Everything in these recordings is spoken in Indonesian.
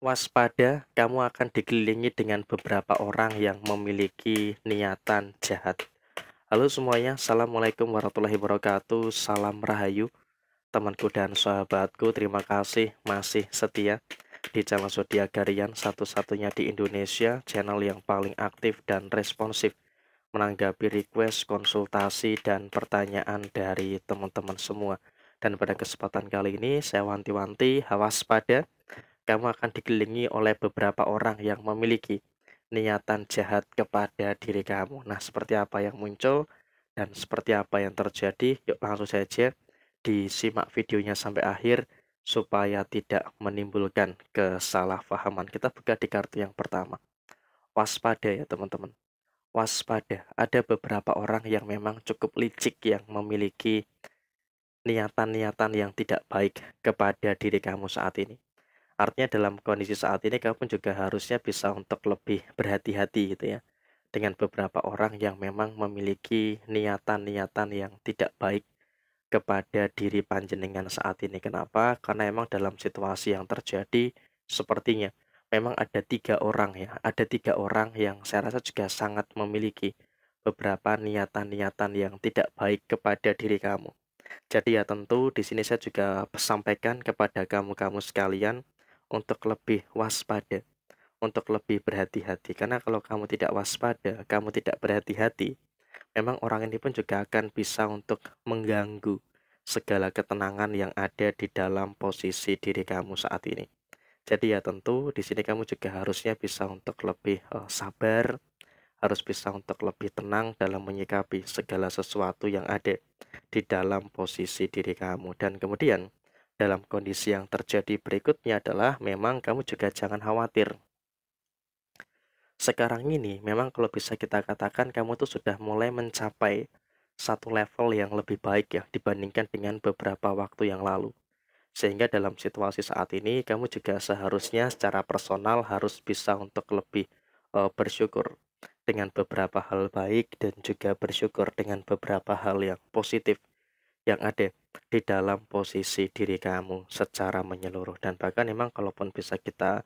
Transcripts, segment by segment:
Waspada, kamu akan dikelilingi dengan beberapa orang yang memiliki niatan jahat. Halo semuanya, Assalamualaikum warahmatullahi wabarakatuh. Salam Rahayu, temanku dan sahabatku. Terima kasih masih setia di channel Zodiak Harian, satu-satunya di Indonesia, channel yang paling aktif dan responsif menanggapi request, konsultasi, dan pertanyaan dari teman-teman semua. Dan pada kesempatan kali ini, saya wanti-wanti, waspada, kamu akan dikelilingi oleh beberapa orang yang memiliki niatan jahat kepada diri kamu. Nah, seperti apa yang muncul dan seperti apa yang terjadi? Yuk langsung saja disimak videonya sampai akhir supaya tidak menimbulkan kesalahpahaman. Kita buka di kartu yang pertama. Waspada ya teman-teman. Waspada. Ada beberapa orang yang memang cukup licik yang memiliki niatan-niatan yang tidak baik kepada diri kamu saat ini. Artinya dalam kondisi saat ini kamu juga harusnya bisa untuk lebih berhati-hati gitu ya, dengan beberapa orang yang memang memiliki niatan-niatan yang tidak baik kepada diri panjenengan saat ini. Kenapa? Karena emang dalam situasi yang terjadi sepertinya memang ada 3 orang ya, ada 3 orang yang saya rasa juga sangat memiliki beberapa niatan-niatan yang tidak baik kepada diri kamu. Jadi ya tentu di sini saya juga sampaikan kepada kamu-kamu sekalian untuk lebih waspada, untuk lebih berhati-hati. Karena kalau kamu tidak waspada, kamu tidak berhati-hati, memang orang ini pun juga akan bisa untuk mengganggu segala ketenangan yang ada di dalam posisi diri kamu saat ini. Jadi ya tentu di sini kamu juga harusnya bisa untuk lebih sabar, harus bisa untuk lebih tenang dalam menyikapi segala sesuatu yang ada di dalam posisi diri kamu. Dan kemudian dalam kondisi yang terjadi berikutnya adalah memang kamu juga jangan khawatir. Sekarang ini memang kalau bisa kita katakan kamu tuh sudah mulai mencapai satu level yang lebih baik ya dibandingkan dengan beberapa waktu yang lalu. Sehingga dalam situasi saat ini kamu juga seharusnya secara personal harus bisa untuk lebih bersyukur dengan beberapa hal baik dan juga bersyukur dengan beberapa hal yang positif yang ada di dalam posisi diri kamu secara menyeluruh. Dan bahkan memang kalaupun bisa kita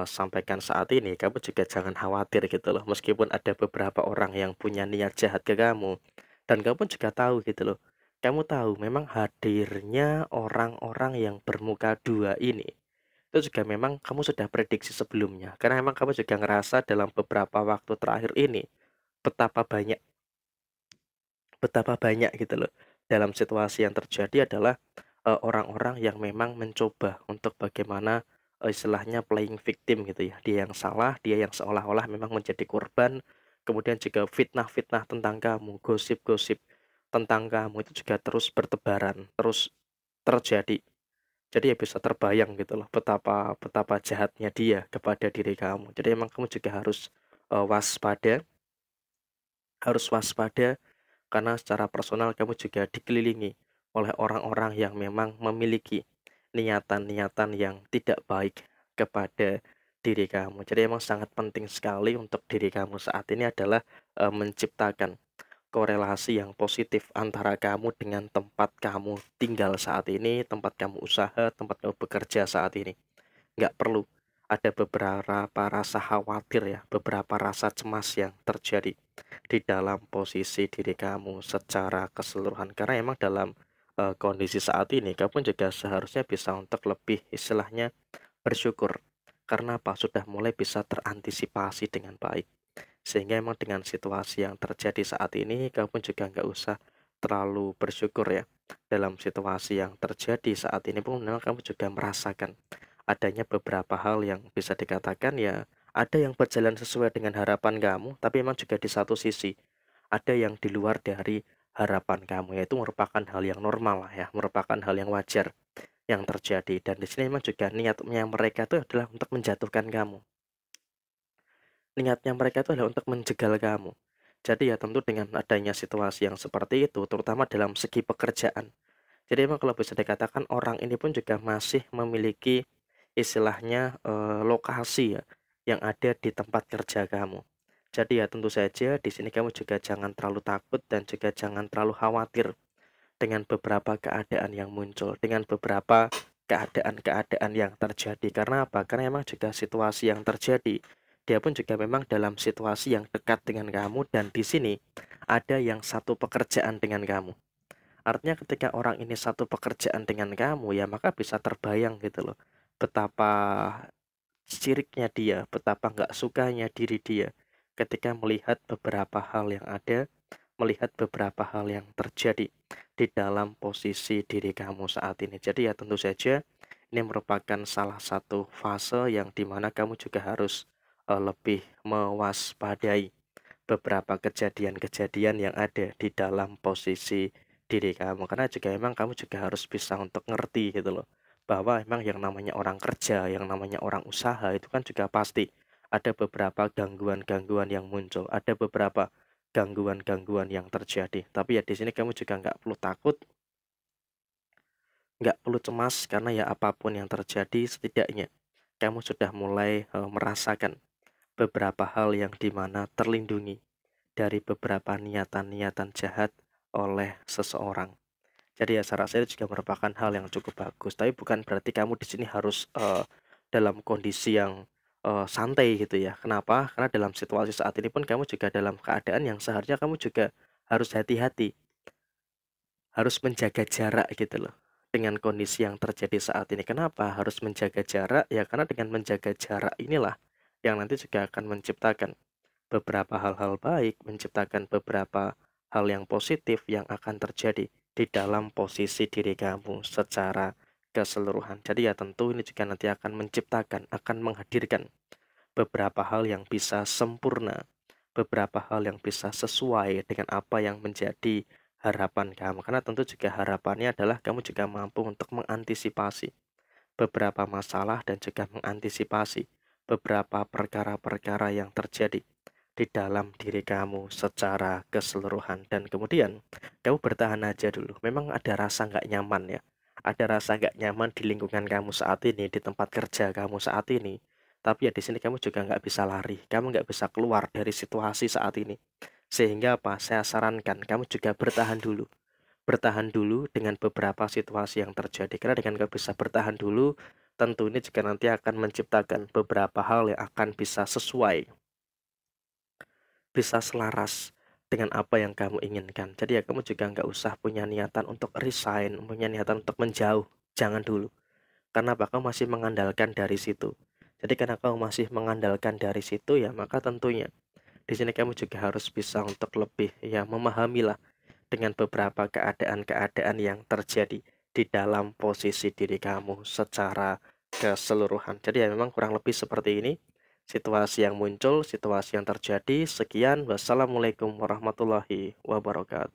sampaikan saat ini, kamu juga jangan khawatir gitu loh. Meskipun ada beberapa orang yang punya niat jahat ke kamu, dan kamu juga tahu gitu loh. Kamu tahu memang hadirnya orang-orang yang bermuka dua ini, itu juga memang kamu sudah prediksi sebelumnya. Karena memang kamu juga ngerasa dalam beberapa waktu terakhir ini, betapa banyak betapa banyak gitu loh, dalam situasi yang terjadi adalah, orang-orang yang memang mencoba untuk bagaimana, istilahnya playing victim gitu ya. Dia yang salah, dia yang seolah-olah memang menjadi korban, kemudian juga fitnah-fitnah tentang kamu, gosip-gosip tentang kamu itu juga terus bertebaran, terus terjadi. Jadi ya bisa terbayang gitu loh betapa betapa jahatnya dia kepada diri kamu. Jadi emang kamu juga harus, waspada karena secara personal kamu juga dikelilingi oleh orang-orang yang memang memiliki niatan-niatan yang tidak baik kepada diri kamu. Jadi emang sangat penting sekali untuk diri kamu saat ini adalah menciptakan korelasi yang positif antara kamu dengan tempat kamu tinggal saat ini, tempat kamu usaha, tempat kamu bekerja saat ini. Nggak perlu ada beberapa rasa khawatir ya, beberapa rasa cemas yang terjadi di dalam posisi diri kamu secara keseluruhan. Karena emang dalam kondisi saat ini kamu juga seharusnya bisa untuk lebih istilahnya bersyukur. Karena apa? Sudah mulai bisa terantisipasi dengan baik. Sehingga emang dengan situasi yang terjadi saat ini kamu juga nggak usah terlalu bersyukur ya. Dalam situasi yang terjadi saat ini pun memang kamu juga merasakan adanya beberapa hal yang bisa dikatakan ya ada yang berjalan sesuai dengan harapan kamu, tapi memang juga di satu sisi ada yang di luar dari harapan kamu, yaitu merupakan hal yang normal lah ya, merupakan hal yang wajar yang terjadi. Dan di sini memang juga niatnya mereka itu adalah untuk menjatuhkan kamu. Niatnya mereka itu adalah untuk menjegal kamu. Jadi ya tentu dengan adanya situasi yang seperti itu, terutama dalam segi pekerjaan. Jadi emang kalau bisa dikatakan orang ini pun juga masih memiliki istilahnya, lokasi ya, yang ada di tempat kerja kamu. Jadi ya tentu saja di sini kamu juga jangan terlalu takut dan juga jangan terlalu khawatir dengan beberapa keadaan yang muncul, dengan beberapa keadaan-keadaan yang terjadi. Karena apa? Karena emang juga situasi yang terjadi, dia pun juga memang dalam situasi yang dekat dengan kamu dan di sini ada yang satu pekerjaan dengan kamu. Artinya ketika orang ini satu pekerjaan dengan kamu ya maka bisa terbayang gitu loh. Betapa siriknya dia, betapa nggak sukanya diri dia ketika melihat beberapa hal yang ada, melihat beberapa hal yang terjadi di dalam posisi diri kamu saat ini. Jadi ya tentu saja ini merupakan salah satu fase yang dimana kamu juga harus lebih mewaspadai beberapa kejadian-kejadian yang ada di dalam posisi diri kamu. Karena juga emang kamu juga harus bisa untuk ngerti gitu loh, bahwa emang yang namanya orang kerja, yang namanya orang usaha itu kan juga pasti ada beberapa gangguan-gangguan yang muncul, ada beberapa gangguan-gangguan yang terjadi. Tapi ya di sini kamu juga nggak perlu takut, nggak perlu cemas karena ya apapun yang terjadi setidaknya kamu sudah mulai merasakan beberapa hal yang dimana terlindungi dari beberapa niatan-niatan jahat oleh seseorang. Jadi ya saya rasa itu juga merupakan hal yang cukup bagus. Tapi bukan berarti kamu di sini harus dalam kondisi yang santai gitu ya. Kenapa? Karena dalam situasi saat ini pun kamu juga dalam keadaan yang seharusnya kamu juga harus hati-hati, harus menjaga jarak gitu loh. Dengan kondisi yang terjadi saat ini. Kenapa harus menjaga jarak? Ya karena dengan menjaga jarak inilah yang nanti juga akan menciptakan beberapa hal-hal baik, menciptakan beberapa hal yang positif yang akan terjadi di dalam posisi diri kamu secara keseluruhan. Jadi ya tentu ini juga nanti akan menciptakan, akan menghadirkan beberapa hal yang bisa sempurna, beberapa hal yang bisa sesuai dengan apa yang menjadi harapan kamu. Karena tentu juga harapannya adalah kamu juga mampu untuk mengantisipasi beberapa masalah dan juga mengantisipasi beberapa perkara-perkara yang terjadi di dalam diri kamu secara keseluruhan. Dan kemudian kamu bertahan aja dulu. Memang ada rasa nggak nyaman ya, ada rasa nggak nyaman di lingkungan kamu saat ini, di tempat kerja kamu saat ini. Tapi ya di sini kamu juga nggak bisa lari, kamu nggak bisa keluar dari situasi saat ini. Sehingga apa? Saya sarankan kamu juga bertahan dulu dengan beberapa situasi yang terjadi. Karena dengan kamu bisa bertahan dulu, tentu ini juga nanti akan menciptakan beberapa hal yang akan bisa sesuai, bisa selaras dengan apa yang kamu inginkan. Jadi ya kamu juga nggak usah punya niatan untuk resign, punya niatan untuk menjauh. Jangan dulu. Karena apa? Kamu masih mengandalkan dari situ. Jadi karena kamu masih mengandalkan dari situ ya maka tentunya di sini kamu juga harus bisa untuk lebih ya memahamilah dengan beberapa keadaan-keadaan yang terjadi di dalam posisi diri kamu secara keseluruhan. Jadi ya memang kurang lebih seperti ini situasi yang muncul, situasi yang terjadi. Sekian, wassalamualaikum warahmatullahi wabarakatuh.